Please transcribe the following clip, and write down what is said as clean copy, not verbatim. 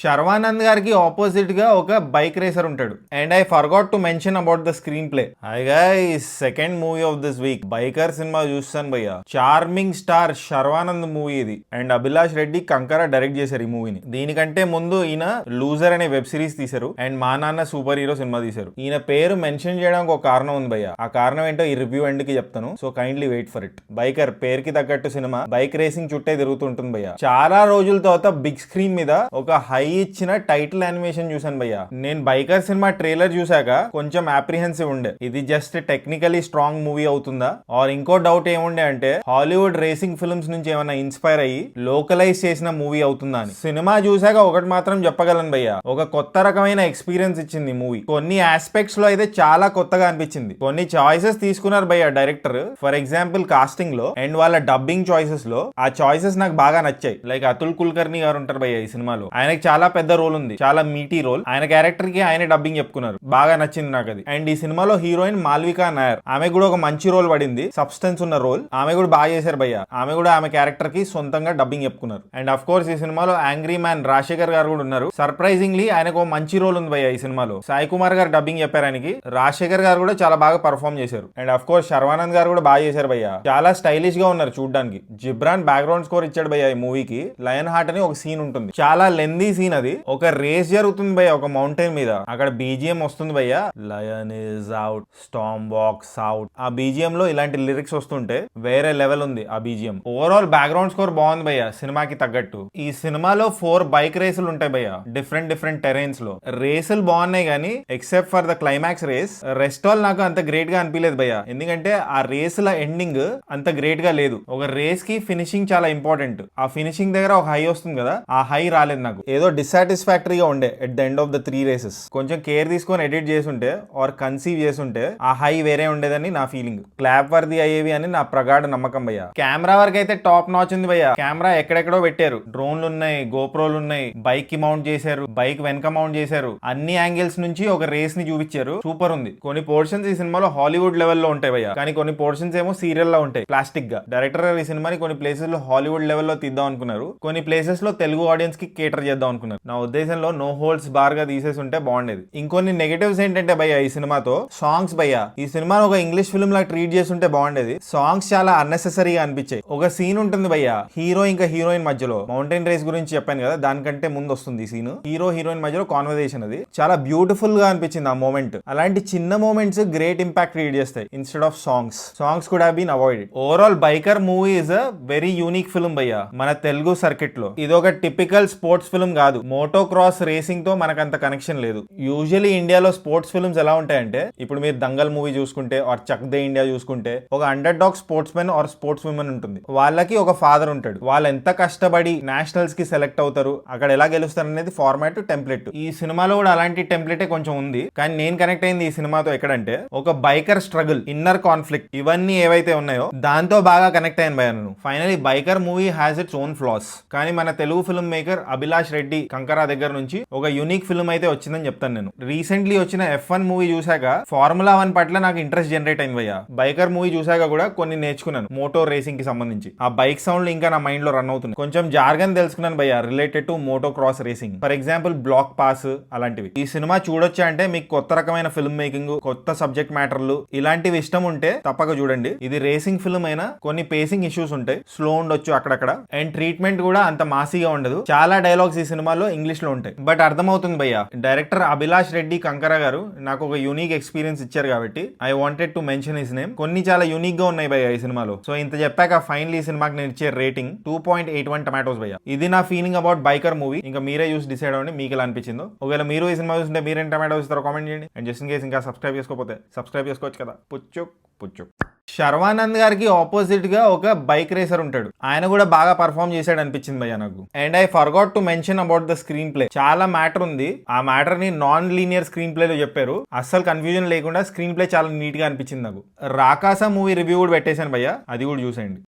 శర్వానంద్ గారికి ఆపోజిట్ గా ఒక బైక్ రేసర్ ఉంటాడు. And I forgot to mention about the screen play. Second movie of this week biker cinema చూస్తాను భయ్య. Charming star Sharwanand movie ఇది. And Abhilash Reddy కంకర డైరెక్ట్ చేశారు ఈ మూవీని. దీనికంటే ముందు ఈయన లూజర్ అనే వెబ్ సిరీస్ తీశారు. అండ్ మా నాన్న సూపర్ హీరో సినిమా తీశారు. ఈయన పేరు మెన్షన్ చేయడానికి ఒక కారణం ఉంది భయ్య. ఆ కారణం ఏంటో ఈ రివ్యూ ఎండ్ కి చెప్తాను. So kindly wait for it. Biker పేరుకి తగ్గట్టు సినిమా బైక్ రేసింగ్ చుట్టే తిరుగుతుంటుంది భయ్య. చాలా రోజుల తర్వాత బిగ్ స్క్రీన్ మీద ఒక హై ఇచ్చిన టైటిల్ యానిమేషన్ చూసాను భయ్య. నేను బైకర్ సినిమా ట్రైలర్ చూసాక కొంచెం అప్రిహెన్సివ్ ఉండే, ఇది జస్ట్ టెక్నికలీ స్ట్రాంగ్ మూవీ అవుతుందా ఆర్ ఇంకో డౌట్ ఏముండే అంటే హాలీవుడ్ రేసింగ్ ఫిల్మ్స్ నుంచి ఏమైనా ఇన్స్పైర్ అయ్యి లోకలైజ్ చేసిన మూవీ అవుతుందా అని. సినిమా చూసాక ఒకటి మాత్రం చెప్పగలను భయ్య, ఒక కొత్త రకమైన ఎక్స్పీరియన్స్ ఇచ్చింది మూవీ. కొన్ని ఆస్పెక్ట్స్ లో అయితే చాలా కొత్తగా అనిపించింది. కొన్ని చాయిసెస్ తీసుకున్నారు భయ్య డైరెక్టర్. ఫర్ ఎగ్జాంపుల్ కాస్టింగ్ లో అండ్ వాళ్ళ డబ్బింగ్ చాయిసెస్ లో ఆ చాయిసెస్ నాకు బాగా నచ్చాయి. లైక్ అతుల్ కుల్కర్ని గారు ఉంటారు భయ్య ఈ సినిమాలో. ఆయనకి చాలా పెద్ద రోల్ ఉంది, చాలా మీటీ రోల్. ఆయన క్యారెక్టర్ కి ఆయన డబ్బింగ్ చెప్పుకున్నారు, బాగా నచ్చింది నాకు అది. అండ్ ఈ సినిమాలో హీరోయిన్ మాల్వికా నాయర్, ఆమె కూడా ఒక మంచి రోల్ పడింది, సబ్స్టెన్స్ ఉన్న రోల్. ఆమె కూడా బాగా చేశారు భయ్య. ఆమె కూడా ఆమె క్యారెక్టర్ కి సొంతంగా డబ్బింగ్ చెప్పుకున్నారు. అండ్ అఫ్ కోర్స్ ఈ సినిమాలో యాంగ్రీ మ్యాన్ రాజశేఖర్ గారు కూడా ఉన్నారు. సర్ప్రైజింగ్లీ ఆయనకు ఒక మంచి రోల్ ఉంది భయ్య ఈ సినిమాలో. సాయి కుమార్ గారు డబ్బింగ్ చెప్పారు ఆయనకి. రాజశేఖర్ గారు కూడా చాలా బాగా పర్ఫామ్ చేశారు. అండ్ అఫ్ కోర్స్ శర్వానంద్ గారు కూడా బాగా చేశారు భయ్య. చాలా స్టైలిష్ గా ఉన్నారు చూడడానికి. జిబ్రాన్ బ్యాక్గ్రౌండ్ స్కోర్ ఇచ్చాడు భయ్య ఈ మూవీకి. లయన్ హార్ట్ అని ఒక సీన్ ఉంటుంది, చాలా లెందీ సీన్. అది ఒక రేస్ జరుగుతుంది భయ్య ఒక మౌంటైన్ మీద. అక్కడ బీజిఎం వస్తుంది భయ్య, lion is out, storm walks out. ఆ బీజిఎం లో ఇలాంటి లిరిక్స్ వస్తుంటే వేరే లెవెల్ ఉంది ఆ బీజిఎం. ఓవరాల్ బ్యాక్గ్రౌండ్ స్కోర్ బాగుంది భయ్య సినిమాకి తగ్గట్టు. ఈ సినిమాలో 4 బైక్ రేసులు ఉంటాయి భయ్య, డిఫరెంట్ టెరైన్స్ లో. రేసులు బాగున్నాయి కానీ except for the climax race, rest all నాకు అంత గ్రేట్ గా అనిపించలేదు భయ్య. ఎందుకంటే ఆ రేసుల ఎండింగ్ అంత గ్రేట్ గా లేదు. ఒక రేస్ కి ఫినిషింగ్ చాలా ఇంపార్టెంట్. ఆ ఫినిషింగ్ దగ్గర ఒక హై వస్తుంది కదా, ఆ హై రాలేదు నాకు. ఏదో డిస్సాటిస్ఫాక్టరీగా ఉండే at the end of the 3 races. కొంచెం కేర్ తీసుకొని ఎడిట్ చేసుంటే ఆర్ కన్సీవ్ చేసుంటే ఆ హై వేరే ఉండేదని నా ఫీలింగ్. క్లాప్ వర్ది అయ్యేవి అని నా ప్రగాఢ నమ్మకం భయ్య. కెమెరా వరకు అయితే టాప్ నాచ్ ఉంది భయ్య. కెమెరా ఎక్కడెక్కడో పెట్టారు, డ్రోన్లు ఉన్నాయి, గోప్రోలు ఉన్నాయి, బైక్ కి మౌంట్ చేశారు, బైక్ వెనక మౌంట్ చేశారు. అన్ని యాంగిల్స్ నుంచి ఒక రేస్ ని చూపించారు, సూపర్ ఉంది. కొన్ని పోర్షన్స్ ఈ సినిమాలో హాలీవుడ్ లెవెల్లో ఉంటాయి భయ్య, కానీ కొన్ని పోర్షన్స్ ఏమో సీరియల్ లా ఉంటాయి ప్లాస్టిక్ గా. డైరెక్టర్ ఈ సినిమాని కొన్ని ప్లేసెస్ లో హాలీవుడ్ లెవెల్లో తీద్దాం అనుకున్నారు, కొన్ని ప్లేసెస్ లో తెలుగు ఆడియన్స్ కి కేటర్ చేద్దాం అనుకున్నారు. నా ఉద్దేశంలో నో హోల్డ్స్ బార్ గా తీసేసి ఉంటే బాగుండేది. ఇంకొన్ని నెగటివ్స్ ఏంటంటే భయ్య ఈ సినిమాతో సాంగ్స్ భయ్య. ఈ సినిమా ఒక ఇంగ్లీష్ ఫిల్మ్ లా ట్రీట్ చేస్తుంటే బాగుండేది. సాంగ్స్ చాలా అన్నెసెసరీగా అనిపించాయి. ఒక సీన్ ఉంటుంది భయ్య హీరో ఇంకా హీరోయిన్ మధ్యలో, మౌంటైన్ రేస్ గురించి చెప్పాను కదా, దానికంటే ముందు వస్తుంది సీన్. హీరో హీరోయిన్ మధ్యలో కాన్వర్సేషన్, అది చాలా బ్యూటిఫుల్ గా అనిపించింది ఆ మూమెంట్. అలాంటి చిన్న మూమెంట్స్ గ్రేట్ ఇంపాక్ట్ క్రియేట్ చేస్తాయి instead of songs could have been avoided. Overall Biker movie is a very unique film భయ్య మన తెలుగు సర్కిట్ లో. ఇది ఒక టిపికల్ స్పోర్ట్స్ ఫిల్మ్ కాదు. మోటో క్రాస్ రేసింగ్ తో మనకు అంత కనెక్షన్ లేదు. యూజువల్లీ ఇండియాలో స్పోర్ట్స్ ఫిల్మ్స్ ఎలా ఉంటాయంటే, ఇప్పుడు మీరు దంగల్ మూవీ చూసుకుంటే ఆర్ చక్ దే ఇండియా చూసుకుంటే, ఒక underdog sportsmen or sportswomen ఉంటుంది. వాళ్ళకి ఒక ఫాదర్ ఉంటాడు. వాళ్ళు ఎంత కష్టపడి నేషనల్స్ కి సెలెక్ట్ అవుతారు, అక్కడ ఎలా గెలుస్తారు అనేది ఫార్మాట్ టెంప్లెట్. ఈ సినిమాలో కూడా అలాంటి టెంప్లెటే కొంచెం ఉంది. కానీ నేను కనెక్ట్ అయింది ఈ సినిమాతో ఎక్కడంటే, ఒక బైకర్ స్ట్రగుల్, ఇన్నర్ కాన్ఫ్లిక్ట్, ఇవన్నీ ఏవైతే ఉన్నాయో దాంతో బాగా కనెక్ట్ అయ్యాను భయ్య నేను. Finally biker movie has its own floss, కానీ మన తెలుగు ఫిల్మ్ మేకర్ అభిలాష్ రెడ్డి కంకరా దగ్గర నుంచి ఒక యూనిక్ ఫిల్మ్ అయితే వచ్చిందని చెప్తాను నేను. రీసెంట్లీ వచ్చిన F1 మూవీ చూసాక ఫార్ములా 1 పట్ల నాకు ఇంట్రెస్ట్ జనరేట్ అయింది భయ్య. బైకర్ మూవీ చూసాక కూడా కొన్ని నేర్చుకున్నాను మోటో రేసింగ్ కి సంబంధించి. ఆ బైక్ సౌండ్ ఇంకా నా మైండ్ లో రన్ అవుతుంది. కొంచెం జార్గన్ తెలుసుకున్నాను భయ్య related to motocross racing. For example block pass అలాంటివి. ఈ సినిమా చూడొచ్చా అంటే, మీకు కొత్త రకమైన ఫిల్మ్ మేకింగ్, కొత్త సబ్జెక్ట్ మ్యాటర్లు ఇలాంటివి ఇష్టం ఉంటే తప్పక చూడండి. ఇది రేసింగ్ ఫిల్మ్ అయినా కొన్ని పేసింగ్ ఇష్యూస్ ఉంటాయి, స్లో ఉండొచ్చు అక్కడక్కడ. అండ్ ట్రీట్మెంట్ కూడా అంత మాసీగా ఉండదు. చాలా డైలాగ్స్ ఈ సినిమాలో ఇంగ్లీష్ లో ఉంటాయి, బట్ అర్థమవుతుంది భయ్య. డైరెక్టర్ అభిలాష్ రెడ్డి కంకరా గారు నాకు ఒక యూనిక్ ఎక్స్పీరియన్స్ ఇచ్చారు కాబట్టి I wanted to mention his name. కొన్ని చాలా యూనిక్ గా ఉన్నాయి భయ్య ఈ సినిమాలో. సో ఇంత చెప్పాక ఫైనలీ ఈ సినిమాకి నేను ఇచ్చే రేటింగ్ 2.81 టమాటోస్ భయ్య. ఇది నా ఫీలింగ్ అబౌట్ బైకర్ మూవీ. ఇంకా మీరే చూసి డిసైడ్ అవ్వండి మీకు ఎలా అనిపించిందో. ఒకవేళ మీరు ఈ సినిమా చూస్తుంటే మీరేం టమాటోస్ ఇస్తారో కామెంట్ చేయండి. అండ్ జస్ట్ ఇన్ కేస్ ఇంకా సబ్స్క్రైబ్ చేసుకోకపోతే సబ్స్క్రైబ్ చేసుకోవచ్చు కదా. పుచ్చు. శర్వానంద్ గారికి ఆపోజిట్ గా ఒక బైక్ రేసర్ ఉంటాడు. ఆయన కూడా బాగా పర్ఫామ్ చేశాడు అనిపించింది భయ్య నాకు. And I forgot to mention about the screen play. చాలా మ్యాటర్ ఉంది. ఆ మ్యాటర్ ని నాన్ లీనియర్ స్క్రీన్ ప్లే లో చెప్పారు. అస్సలు కన్ఫ్యూజన్ లేకుండా స్క్రీన్ ప్లే చాలా నీట్ గా అనిపించింది నాకు. రాకాస మూవీ రివ్యూ కూడా పెట్టేశాను భయ్య, అది కూడా చూసేయండి.